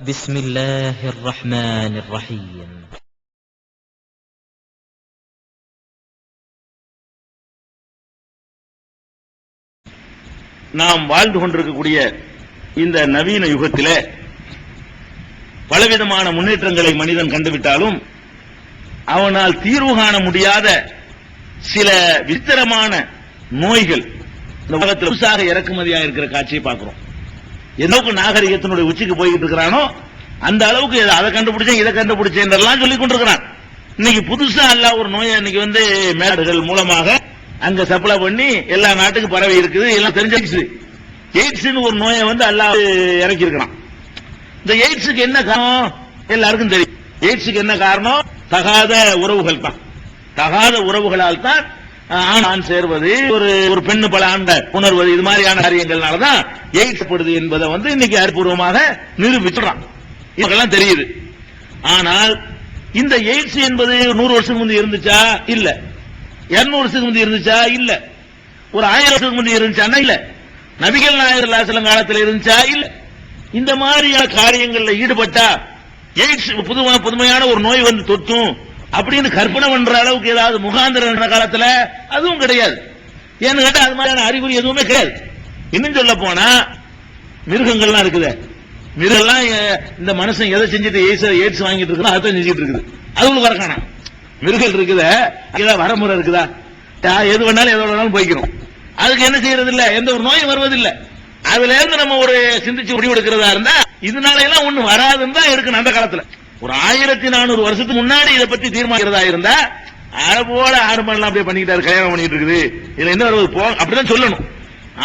بسم الله الرحمن الرحيم. நாம் வாழ்ந்து கொண்டிருக்கக்கூடிய இந்த நவீன யுகத்திலே பலவிதமான முன்னேற்றங்களை மனிதன் கண்டுவிட்டாலும் அவனால் தீர்வு காண முடியாத சில விசித்திரமான நோய்கள் இந்த உலகத்தில் புதுசாக இறக்குமதியாக இருக்கிற காட்சியை பார்க்கிறோம். எந்தளவுக்கு நாகரிகத்தினுடைய உச்சிக்கு போய்கிட்டு இருக்கிறானோ அந்த அளவுக்கு அதை கண்டுபிடிச்சேன் இதை கண்டுபிடிச்சேன் எல்லாம் சொல்லிக் கொண்டிருக்கிறான். இன்னைக்கு புதுசா அல்லாஹ் ஒரு நோயை இன்னைக்கு மேடுகள் மூலமாக அங்க சப்ளை பண்ணி எல்லா நாட்டுக்கு பரவி இருக்குது. எல்லாம் தெரிஞ்சிருச்சு. எய்ட்ஸ் ஒரு நோயை அல்லாஹ் இறக்கி இருக்கிறான். இந்த எய்ட்ஸுக்கு என்ன காரணம் எல்லாருக்கும் தெரியும். எய்ட்ஸுக்கு என்ன காரணம்? தகாத உறவுகள் தான். தகாத உறவுகளால் தான் ஆண் சேர்வது, ஒரு பெண்ணு பல ஆண்ட உணர்வது, இது மாதிரியான காரியங்கள்னாலதான் எய்ட்ஸ் படுது என்பதை இன்னைக்கு அறிவுபூர்வமாக நிரூபிச்சுறான். இவங்கெல்லாம் தெரியுது. ஆனால் இந்த எய்ட்ஸ் என்பது 100 வருஷத்துக்கு முந்தைய இருந்துச்சா? இல்ல. 200 வருஷத்துக்கு முந்தைய இருந்துச்சா? இல்ல. ஒரு 1000 வருஷத்துக்கு முந்தைய இருந்துச்சா? இல்ல. நபிகள் நாயகர் ஸல்லல்லாஹு அலைஹி வஸல்லம் காலத்தில் இருந்துச்சா? இல்ல. இந்த மாதிரியான காரியங்கள்ல ஈடுபட்டா எய்ட்ஸ் புதுமையான ஒரு நோய் தொற்றும் அப்படின்னு கற்பனை பண்ற அளவுக்கு ஏதாவது முகாந்திரம் என்ற காலத்துல அதுவும் கிடையாது. ஏன்னு கேட்டா அது மாதிரியான அறிகுறி எதுவுமே கிடையாது. இன்னும் சொல்ல போனா மிருகங்கள்லாம் இருக்குது. மிருகம்லாம் இந்த மனுஷன் எதை செஞ்சுட்டு எய்ட்ஸ் வாங்கிட்டு இருக்கா அதை செஞ்சுட்டு இருக்குது. அதுவும் வர காணாம். மிருகங்கள் இருக்குத ஏதாவது வரமுறை இருக்குதா? எது வேணாலும் எதோ வேணாலும் போய்க்கிறோம். அதுக்கு என்ன செய்யறது இல்ல, எந்த ஒரு நோயும் வருவதில்லை. அதுல இருந்து நம்ம ஒரு சிந்திச்சு முடிவு எடுக்கிறதா இருந்தா இதனால எல்லாம் ஒண்ணு வராதுன்னு தான் இருக்கணும். அந்த காலத்துல ஒரு 1400 வருஷத்துக்கு முன்னாடி இதை பத்தி தீர்மானிக்கிறதா இருந்தா அது போல ஆரம்பம் அப்படியே பண்ணிக்கிட்டாரு, கல்யாணம் பண்ணிட்டு இருக்குது, இதுல என்ன வருவது அப்படிதான் சொல்லணும்.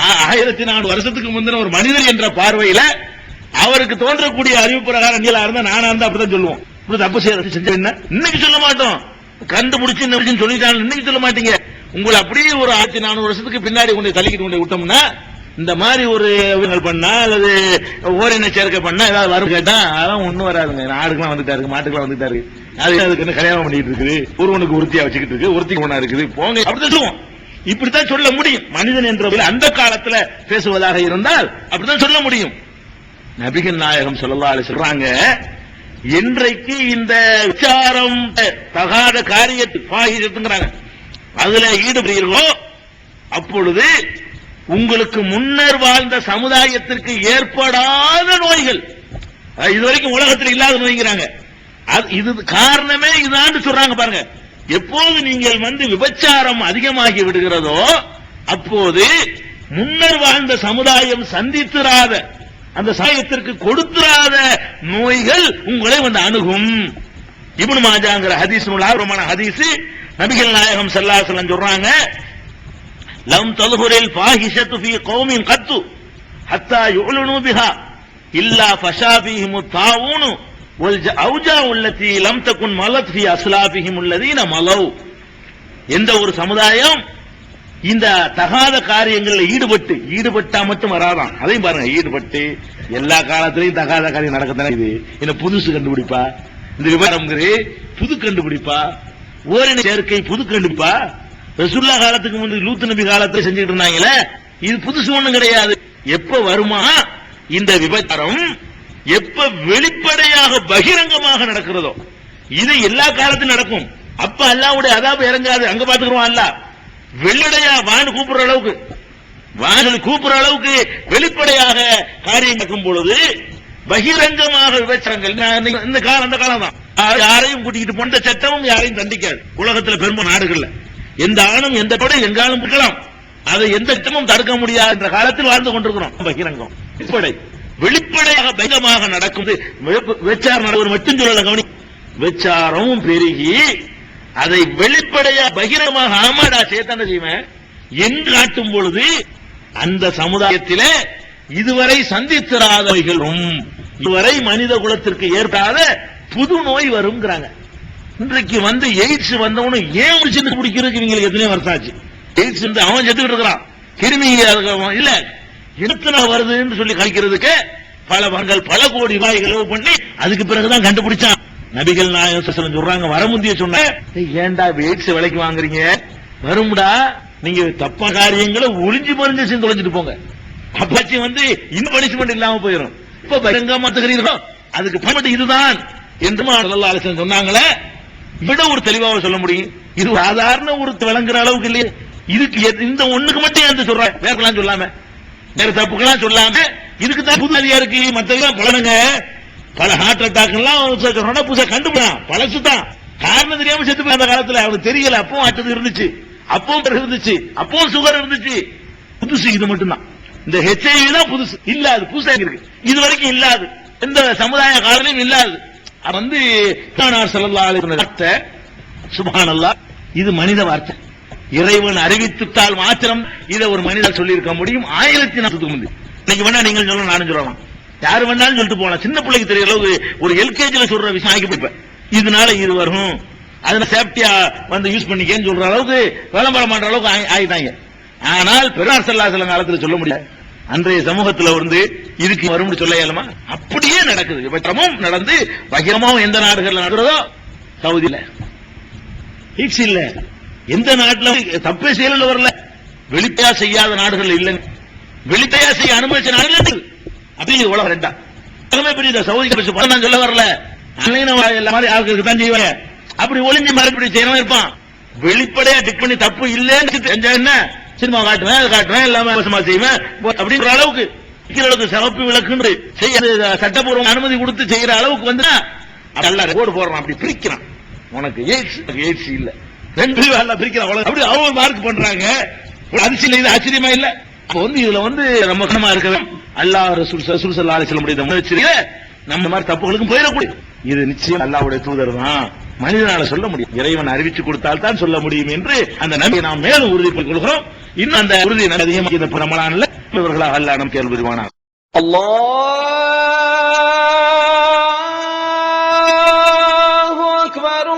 1400 வருஷத்துக்கு முந்தின ஒரு மனிதர் என்ற பார்வையில அவருக்கு தோன்றக்கூடிய அறிவு பிரகாரம் நீலா இருந்தா நானா இருந்தா அப்படிதான் சொல்லுவோம். தப்பு செஞ்ச என்ன இன்னைக்கு சொல்ல மாட்டோம். கண்டுபிடிச்சு சொல்லிட்டாங்க இன்னைக்கு சொல்ல மாட்டீங்க. உங்களை அப்படியே ஒரு 1400 வருஷத்துக்கு பின்னாடி கொண்டு தள்ளிக்கிட்டு கொண்டு விட்டோம்னா இந்த மாதிரி ஒரு பண்ணா அல்லது ஓரின சேர்க்கை பண்ணா ஏதாவது வரும் கேட்டா அதான் ஒண்ணும் வராதுங்க. ஆடுக்கெல்லாம் வந்துட்டாரு, மாட்டுக்கெல்லாம் வந்துட்டாரு, அதுக்கு என்ன கல்யாணம் பண்ணிட்டு இருக்குது, ஒருவனுக்கு ஒருத்தியா வச்சுக்கிட்டு இருக்கு, ஒருத்திக்கு ஒண்ணா இருக்குது, போங்க அப்படிதான் சொல்லுவோம். இப்படித்தான் சொல்ல முடியும். மனிதன் என்ற அந்த காலத்துல பேசுவதாக இருந்தால் அப்படித்தான் சொல்ல முடியும். நபிகள் நாயகம் ஸல்லல்லாஹு அலைஹி சொல்றாங்க, என்றைக்கு இந்த விசாரம் தகாத காரியத்துங்கிறாங்க அதுல ஈடுபடுகிறோம் அப்பொழுது உங்களுக்கு முன்னர் வாழ்ந்த சமுதாயத்திற்கு ஏற்படாத நோய்கள், இதுவரைக்கும் உலகத்தில் இல்லாத நோய்ங்கிறாங்க. இது காரணமே இதான் சொல்றாங்க. பாருங்க, எப்போது நீங்கள் விபச்சாரம் அதிகமாகி விடுகிறதோ அப்போது முன்னர் வாழ்ந்த சமுதாயம் சந்தித்திராத அந்த சமுதாயத்திற்கு கொடுத்திராத நோய்கள் உங்களை அணுகும். இப்னு மாஜாங்கிற ஹதீஸ் நூலான ஹதீஸ் நபிகள் நாயகம் ஸல்லல்லாஹு அலைஹி வஸல்லம் சொல்றாங்க, லம் தல்ஹுரில் ஃபாஹிஷத்து ஃபீ கௌமின் கத்து ஹத்தா யுலனு பிஹா இல்லா ஃபஷா ஃபீஹிம் தாவூன் வல் அவ்ஜா அல்லதி லம் தகுன் மலத் ஃபீ அஸ்லாஃபிஹிம் அல்லதீன மலவ். எந்த ஒரு சமுதாயம் இந்த தகாத காரியங்களில் ஈடுபட்டா மட்டும் வராதான். அதையும் பாருங்க, ஈடுபட்டு எல்லா காலத்திலையும் தகாத காரியம் நடக்கத்தானே. இது என்ன புதுசு கண்டுபிடிப்பா? இந்த விவரம் புது கண்டுபிடிப்பா? ஓரின சேர்க்கை புது கண்டுபிடிப்பா? ரசூலுல்லாஹ் காலத்துக்கு முந்தைய லூத் நபி காலத்துல செஞ்சுட்டு இருந்தாங்களே, இது புதுசு ஒண்ணும் கிடையாது. எப்ப வருமா இந்த விபச்சாரம்? எப்ப வெளிப்படையாக பகிரங்கமாக நடக்கிறதோ இது எல்லா காலத்திலும் நடக்கும். அப்ப அல்லாஹ்வுடைய அதாபு இறங்காது. அங்க பாத்துக்கிறோம். அல்லாஹ் வெள்ளடையா வான்னு கூப்பிடுற அளவுக்கு வெளிப்படையாக காரியம் நடக்கும் பொழுது பகிரங்கமாக விபச்சாரங்கள் இந்த காலம் அந்த காலம் தான். யாரையும் கூட்டிக்கிட்டு போன்ற சட்டமும் யாரையும் தண்டிக்காது. உலகத்தில் பெரும்பாலும் நாடுகள்ல எந்த ஆணும் எந்த படை எங்காலும் இருக்கலாம், அதை எந்த சட்டமும் தடுக்க முடியாது என்ற காலத்தில் வாழ்ந்து கொண்டிருக்கிறோம். பகிரங்கம் வெளிப்படையாக பகிரங்கமாக நடக்கும் விபச்சாரம் நடவது மட்டும் சொல்லல. கவனி, விபச்சாரமும் பெருகி அதை வெளிப்படையாக பகிரமாக ஆமாடா சேத்தான செய்வேன் என்று காட்டும் பொழுது அந்த சமுதாயத்திலே இதுவரை சந்தித்திராத நோய்களும் இதுவரை மனித குலத்திற்கு ஏற்படாத புது நோய் வருங்கிறாங்க. இன்றைக்கு எய்ட்ஸ் வந்தவனு ஏன் முடிச்சு பிடிக்கிறதுக்கு இவங்களுக்கு எத்தனை வருஷம் ஆச்சு? எய்ட்ஸ் அவன் செத்துக்கிட்டு இருக்கிறான். கிருமி இல்ல எத்தனை வருதுன்னு சொல்லி கழிக்கிறதுக்கு பல கோடி ரூபாய் செலவு பண்ணி அதுக்கு பிறகுதான் கண்டுபிடிச்சான். நபிகள் நாயகம் சொல்றாங்க, வரமுந்திய சொன்ன ஏண்டா எய்ட்ஸ் விலைக்கு வாங்குறீங்க? வரும்டா, நீங்க தப்ப காரியங்களை ஒளிஞ்சு மறைஞ்சு செஞ்சு தொலைஞ்சிட்டு போங்க. அப்பச்சி இன்னும் பனிஷ்மெண்ட் இல்லாம போயிடும். இப்ப பகிரங்கமா தகுறீங்களோ அதுக்கு பயன்பட்டு இதுதான் என்று ஸல்லல்லாஹு அலைஹி வஸல்லம் சொன்னாங்களே, விட ஒரு தெளிவாக சொல்ல முடியும். இது சாதாரண ஒரு விளங்குற அளவுக்கு இல்லையே. இதுக்கு இந்த ஒண்ணுக்கு மட்டும் ஏன் சொல்ற, வேறலாம் சொல்லாம, வேற தப்புக்கெல்லாம் சொல்லாம, இதுக்கு தான் புது அதிகா இருக்கு. மத்தெல்லாம் பலனுங்க, பல ஹார்ட் அட்டாக் எல்லாம் புதுசா கண்டுபிடிக்கலாம், பழசு தான். காரணம் தெரியாம செத்து போய் அந்த காலத்துல அவனுக்கு தெரியல. அப்பவும் அடுத்தது இருந்துச்சு, அப்பவும் இருந்துச்சு, அப்பவும் சுகர் இருந்துச்சு. புதுசு இது மட்டும்தான். இந்த HIV தான் புதுசு, இல்லாது புதுசா இருக்கு, இது வரைக்கும் இல்லாது, எந்த சமுதாய காரணம் இல்லாது. வந்து ஸல்லல்லாஹு அலைஹி வஸல்லம் சுப்ஹானல்லாஹ், இது மனித வார்த்தை. இறைவன் அறிவித்துட்டால் மாத்திரம் இதை ஒரு மனிதர் சொல்லி இருக்க முடியும். 1400 முந்தி. இன்னைக்கு வேணா நீங்கள் சொல்லலாம், நானும் சொல்லலாம், யாரு வேணாலும் சொல்லிட்டு போகலாம். சின்ன பிள்ளைக்கு தெரியற அளவுக்கு ஒரு LKG சொல்ற விஷயம் ஆகி போய்ப்பேன். இதனால இது வரும், அதனால சேஃப்டியா வந்து யூஸ் பண்ணிக்கன்னு சொல்ற அளவுக்கு விளம்பரம் பண்ற அளவுக்கு ஆயிட்டாங்க. ஆனால் பெருமானார் ஸல்லல்லாஹு அலைஹி வஸல்லம் காலத்துல சொல்ல முடியாது. அன்றைய சமூகத்துல வந்து இதுக்கு வரும்னு சொல்ல இயலுமா? அப்படியே நடக்குது. விபத்தமும் நடந்து பகிரமாவும் எந்த நாடுகள்ல நடக்கிறதோ, சவுதியில ஹிக்ஸ் இல்ல, எந்த நாட்டுல தப்பே செயலில் வரல, வெளிப்படையா செய்யாத நாடுகள் இல்லைங்க, வெளிப்படையா செய்ய அனுமதிச்ச நாடுகள் அப்படிங்கிற உலகம் ரெண்டா. பெரிய சவுதி படம் சொல்ல வரல, மாதிரி ஆட்களுக்கு தான் செய்வாங்க. அப்படி ஒளிஞ்சு மறுபடி செய்யணும் இருப்பான். வெளிப்படையா டிக் பண்ணி தப்பு இல்லைன்னு செஞ்சா என்ன, சினிமா காட்டுவேன் எல்லாமே செய்வேன் அப்படின்ற அளவுக்கு சிறப்பு விளக்கு செய்ய சட்டப்பூர்வ அனுமதி கொடுத்து செய்யற அளவுக்கு வந்து கோடு போடுறான், அப்படி பிரிக்கிறான். உனக்கு எய்ட்ஸ் இல்ல, ரெண்டு பிரிக்கிறான். அப்படி அவங்க மார்க் பண்றாங்க. அதிசயம் இது ஆச்சரியமா இல்ல. அப்ப வந்து இதுல வந்து நம்ம கவனமா இருக்க, அல்லாஹ் ரசூல் ஸல்லல்லாஹு அலைஹி வஸல்லம் முன்னெச்சரிக்கை, நம்ம மாதிரி தப்புகளுக்கும் போயிடக்கூடாது. இது நிச்சயம் அல்லாஹ்வுடைய தூதர் தான், மனிதனால சொல்ல முடியும், இறைவன் அறிவிச்சு கொடுத்தால் தான் சொல்ல முடியும் என்று அந்த நம்பிக்கை நாம் மேலும் உறுதிப்படுத்திக் கொள்கிறோம். இன்னும் அந்த உறுதி அதிகமாக இந்த ரமலான்ல இவர்களாக அல்லாஹ் நமக்கு அருள் புரிவானாக. அல்லாஹு அக்பர்.